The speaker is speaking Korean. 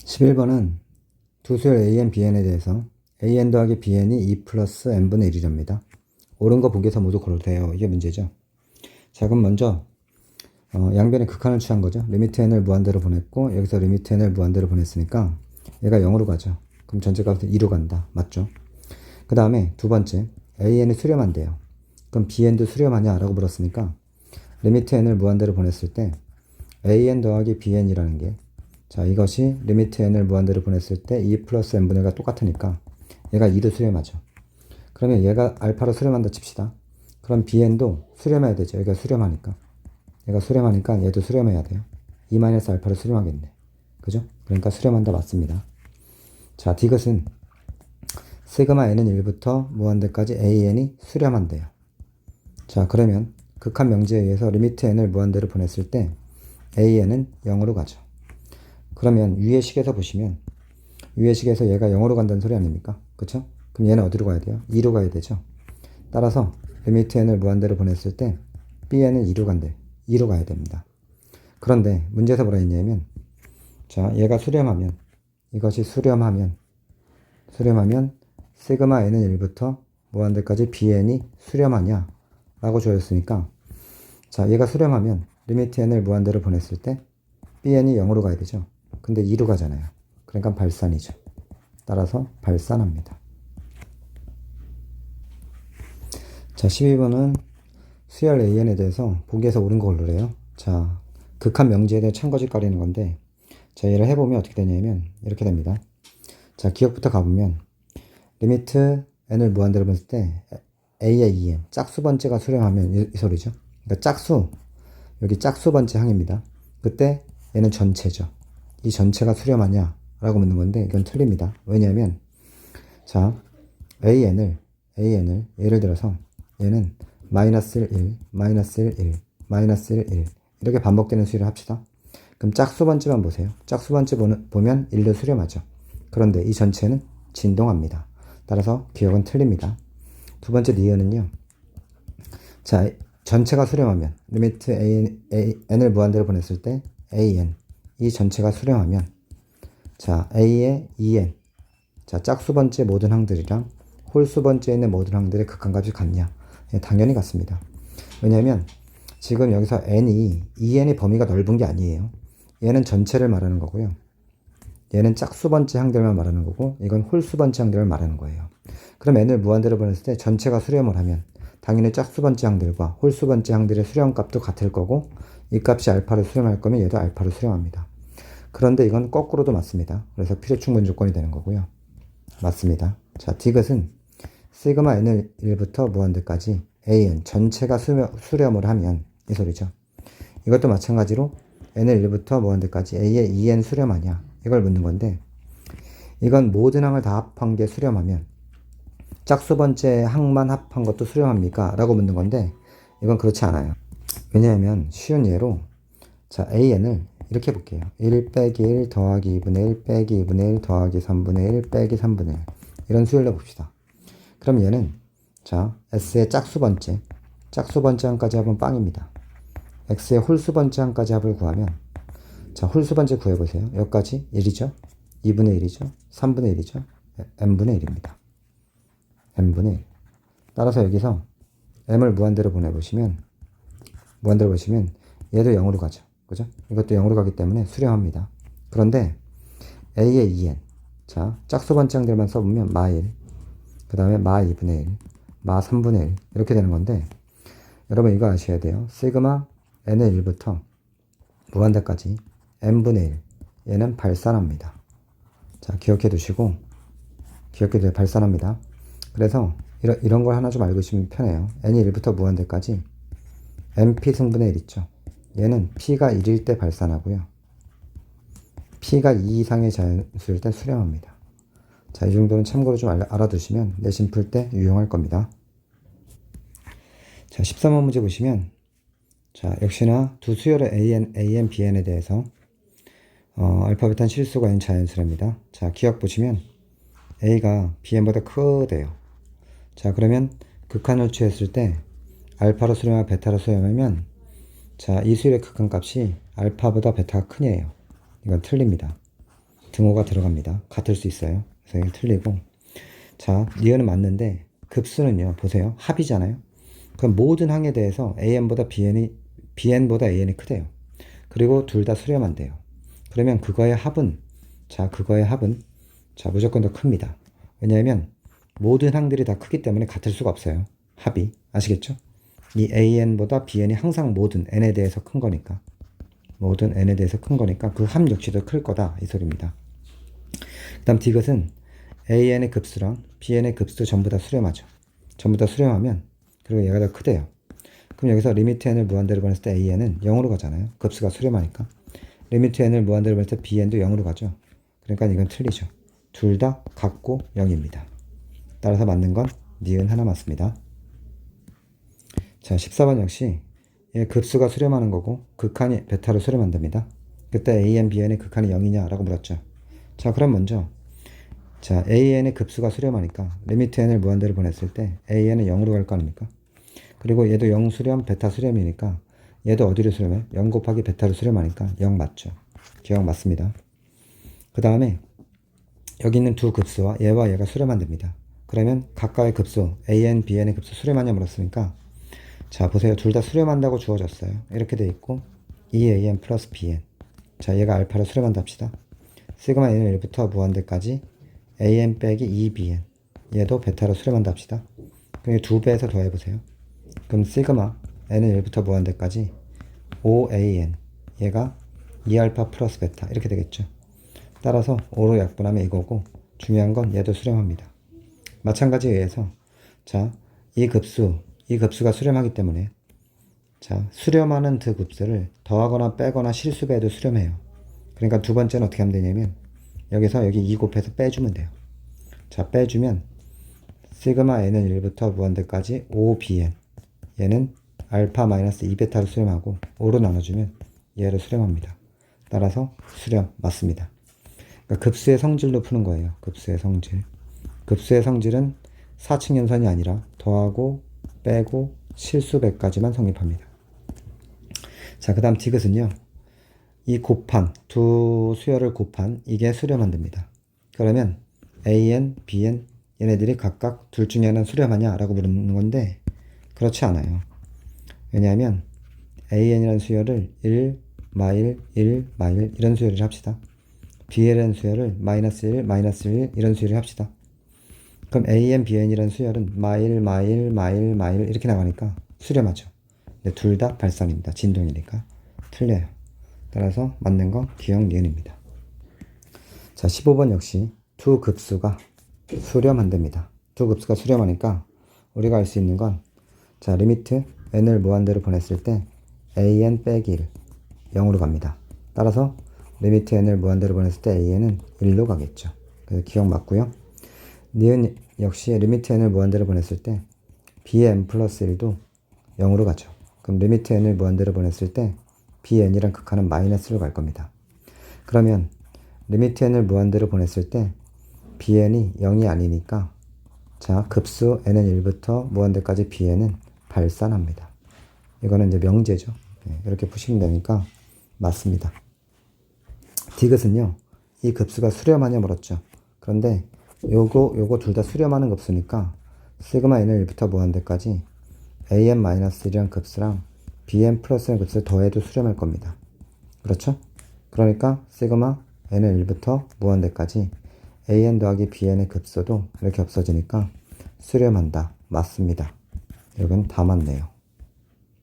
11번은 두 수열 AN, BN에 대해서 AN 더하기 BN이 2 플러스 N분의 1이랍니다. 옳은 거 보기에서 모두 고르돼요 이게 문제죠. 자, 그럼 먼저 양변의 극한을 취한 거죠. 리미트 n을 무한대로 보냈고 여기서 리미트 n을 무한대로 보냈으니까 얘가 0으로 가죠. 그럼 전체 값은 2로 간다. 맞죠? 그 다음에 두 번째 AN이 수렴한대요. 그럼 BN도 수렴하냐? 라고 물었으니까 리미트 n을 무한대로 보냈을 때 AN 더하기 BN이라는 게 자, 이것이 리미트 n을 무한대로 보냈을 때 2 플러스 n분의 1과 똑같으니까 얘가 2도 수렴하죠. 그러면 얘가 알파로 수렴한다 칩시다. 그럼 bn도 수렴해야 되죠. 얘가 수렴하니까. 얘가 수렴하니까 얘도 수렴해야 돼요. 2 마이너스 알파로 수렴하겠네. 그죠? 그러니까 수렴한다 맞습니다. 자, 디귿은 시그마 n은 1부터 무한대까지 an이 수렴한대요. 자, 그러면 극한 명제에 의해서 리미트 n을 무한대로 보냈을 때 an은 0으로 가죠. 그러면 위의 식에서 보시면 위의 식에서 얘가 0으로 간다는 소리 아닙니까? 그쵸? 그럼 얘는 어디로 가야 돼요? 2로 가야 되죠. 따라서 리미트 n을 무한대로 보냈을 때 bn은 2로 간대. 2로 가야 됩니다. 그런데 문제에서 뭐라 했냐면 자, 얘가 수렴하면 이것이 수렴하면 시그마 n은 1부터 무한대까지 bn이 수렴하냐 라고 주어졌으니까 자, 얘가 수렴하면 리미트 n을 무한대로 보냈을 때 bn이 0으로 가야 되죠. 근데 2로 가잖아요. 그러니까 발산이죠. 따라서 발산합니다. 자, 12번은 수열 AN에 대해서 보기에서 옳은 거 고르래요. 자, 극한 명제에 대해 참고집 가리는 건데 자, 얘를 해보면 어떻게 되냐면 이렇게 됩니다. 자, 기억부터 가보면 리미트 n을 무한대로 봤을 때 a의 2n 짝수 번째가 수렴하면 이 소리죠. 그러니까 짝수 여기 짝수 번째 항입니다. 그때 얘는 전체죠. 이 전체가 수렴하냐 라고 묻는 건데 이건 틀립니다. 왜냐하면 자, AN을 예를 들어서 얘는 마이너스 1, 마이너스 1, 1, 마이너스 1, 1 이렇게 반복되는 수를 합시다. 그럼 짝수 번째만 보세요. 짝수 번째 보면 1로 수렴하죠. 그런데 이 전체는 진동합니다. 따라서 기억은 틀립니다. 두 번째 니은은요. 자, 전체가 수렴하면 리미트 n을 무한대로 보냈을 때 an 이 전체가 수렴하면 자, a의 2n 자, 짝수 번째 모든 항들이랑 홀수 번째에 있는 모든 항들의 극한값이 같냐? 예, 당연히 같습니다. 왜냐하면 지금 여기서 n이 2n의 범위가 넓은 게 아니에요. 얘는 전체를 말하는 거고요. 얘는 짝수 번째 항들만 말하는 거고 이건 홀수 번째 항들을 말하는 거예요. 그럼 n을 무한대로 보냈을 때 전체가 수렴을 하면 당연히 짝수 번째 항들과 홀수 번째 항들의 수렴값도 같을 거고 이 값이 알파로 수렴할 거면 얘도 알파로 수렴합니다. 그런데 이건 거꾸로도 맞습니다. 그래서 필요충분 조건이 되는 거고요. 맞습니다. 자, 디귿은 시그마 n을 1부터 무한대까지 an 전체가 수렴을 하면 이 소리죠. 이것도 마찬가지로 n을 1부터 무한대까지 a의 2n 수렴하냐 이걸 묻는 건데 이건 모든 항을 다 합한 게 수렴하면 짝수 번째 항만 합한 것도 수렴합니까? 라고 묻는 건데 이건 그렇지 않아요. 왜냐하면 쉬운 예로 자, an을 이렇게 볼게요. 1 빼기 1 더하기 2분의 1 빼기 2분의 1 더하기 3분의 1 빼기 3분의 1 이런 수열로 봅시다. 그럼 얘는 자, s의 짝수 번째 항까지 합은 빵입니다. x의 홀수 번째 항까지 합을 구하면 자, 홀수 번째 구해보세요. 여기까지 1이죠. 2분의 1이죠. 3분의 1이죠. n분의 1입니다. n분의 1. 따라서 여기서 m을 무한대로 보시면 얘도 0으로 가죠. 그죠? 이것도 0으로 가기 때문에 수렴합니다. 그런데 a의 2n 자, 짝수 번째 항들만 써보면 마 1, 그 다음에 마 2분의 1, 마 3분의 1 이렇게 되는 건데 여러분 이거 아셔야 돼요. 시그마 n의 1부터 무한대까지 n분의 1 얘는 발산합니다. 자, 기억해 두시고 발산합니다. 그래서 이런 걸 하나 좀 알고 있으면 편해요. n이 1부터 무한대까지 np 승분의 1 있죠. 얘는 p가 1일 때 발산하고요. p가 2 이상의 자연수일 때 수렴합니다. 자, 이 정도는 참고로 좀 알아두시면 내신 풀 때 유용할 겁니다. 자, 13번 문제 보시면 자, 역시나 두 수열의 AN, BN에 대해서 알파, 베타는 실수가 아닌 자연수랍니다. 자, 기억 보시면 A가 BN보다 크대요. 자, 그러면 극한을 취했을 때 알파로 수렴하면 베타로 수렴하면 자, 이 수열의 극한값이 알파보다 베타가 크네요. 이건 틀립니다. 등호가 들어갑니다. 같을 수 있어요. 그래서 이게 틀리고. 자, 니은은 맞는데 급수는요. 보세요. 합이잖아요. 그럼 모든 항에 대해서 AN보다 BN보다 AN이 크대요. 그리고 둘 다 수렴한대요. 그러면 그거의 합은 무조건 더 큽니다. 왜냐하면 모든 항들이 다 크기 때문에 같을 수가 없어요. 합이. 아시겠죠? 이 AN보다 BN이 항상 모든 N에 대해서 큰 거니까. 모든 N에 대해서 큰 거니까 그 합 역시도 클 거다. 이 소리입니다. 그 다음 디귿은 AN의 급수랑 BN의 급수 전부 다 수렴하죠. 전부 다 수렴하면 그리고 얘가 더 크대요. 그럼 여기서 리미트 n을 무한대로 보냈을 때 AN은 0으로 가잖아요. 급수가 수렴하니까. 리미트 n을 무한대로 보냈을 때 BN도 0으로 가죠. 그러니까 이건 틀리죠. 둘 다 같고 0입니다. 따라서 맞는 건 니은 하나 맞습니다. 자, 14번 역시 얘 급수가 수렴하는 거고 극한이 베타로 수렴한답니다. 그때 AN, BN의 극한이 0이냐 라고 물었죠. 자, 그럼 먼저 자, AN의 급수가 수렴하니까 리미트 n을 무한대로 보냈을 때 AN은 0으로 갈 거 아닙니까? 그리고 얘도 0 수렴, 베타 수렴이니까 얘도 어디로 수렴해? 0 곱하기 베타로 수렴하니까 0 맞죠. 기억 맞습니다. 그 다음에 여기 있는 두 급수와 얘와 얘가 수렴한답니다. 그러면 각각의 급수 AN, BN의 급수 수렴하냐 물었으니까 자, 보세요. 둘 다 수렴한다고 주어졌어요. 이렇게 돼 있고 2AN 플러스 BN. 자, 얘가 알파로 수렴한다 합시다. 시그마 n은 1부터 무한대까지 AN 빼기 2BN. 얘도 베타로 수렴한다 합시다. 그럼 2배에서 더해보세요. 그럼 시그마 n은 1부터 무한대까지 5AN. 얘가 2알파 플러스 베타. 이렇게 되겠죠. 따라서 5로 약분하면 이거고 중요한 건 얘도 수렴합니다. 마찬가지에 의해서 자, 이 급수가 수렴하기 때문에 자, 수렴하는 두 급수를 더하거나 빼거나 실수배도 수렴해요. 그러니까 두 번째는 어떻게 하면 되냐면 여기서 여기 2 곱해서 빼주면 돼요. 자, 빼주면 시그마 n은 1부터 무한대까지 5bn. 얘는 알파 마이너스 2베타로 수렴하고 5로 나눠주면 얘를 수렴합니다. 따라서 수렴 맞습니다. 그러니까 급수의 성질로 푸는 거예요. 급수의 성질. 급수의 성질은 4층 연산이 아니라 더하고 빼고 실수배까지만 성립합니다. 자, 그 다음 디귿은요. 이 곱한 두 수열을 곱한 이게 수렴한답니다. 그러면 AN, BN 얘네들이 각각 둘 중에 하나는 수렴하냐 라고 물는 건데 그렇지 않아요. 왜냐하면 AN이라는 수열을 1, 마일, 1, 마일 이런 수열을 합시다. BN이라는 수열을 마이너스 1, 마이너스 1 이런 수열을 합시다. 그럼 AN, BN이라는 수열은 마일, 마일, 마일, 마일 이렇게 나가니까 수렴하죠. 둘 다 발산입니다. 진동이니까 틀려요. 따라서 맞는 건 기억 니은입니다. 자, 15번 역시 두 급수가 수렴한답니다. 두 급수가 수렴하니까 우리가 알 수 있는 건 자, 리미트 n을 무한대로 보냈을 때 an 빼기 1 0으로 갑니다. 따라서 리미트 n을 무한대로 보냈을 때 an은 1로 가겠죠. 그래서 기억 맞고요. 니은 역시 리미트 n을 무한대로 보냈을 때 bn 플러스 1도 0으로 가죠. 그럼 리미트 n을 무한대로 보냈을 때 bn이란 극한은 마이너스로 갈 겁니다. 그러면 리미트 n을 무한대로 보냈을 때 bn이 0이 아니니까 자, 급수 n은 1부터 무한대까지 bn은 발산합니다. 이거는 이제 명제죠. 네, 이렇게 푸시면 되니까 맞습니다. 디귿은요. 이 급수가 수렴하냐 물었죠. 그런데 요거 둘 다 수렴하는 급수니까 시그마 n을 1부터 무한대까지 an-1이란 급수랑 bn 플러스의 급수를 더해도 수렴할 겁니다. 그렇죠? 그러니까 시그마 n은 1부터 무한대까지 an 더하기 bn의 급수도 이렇게 없어지니까 수렴한다. 맞습니다. 이건 다 맞네요.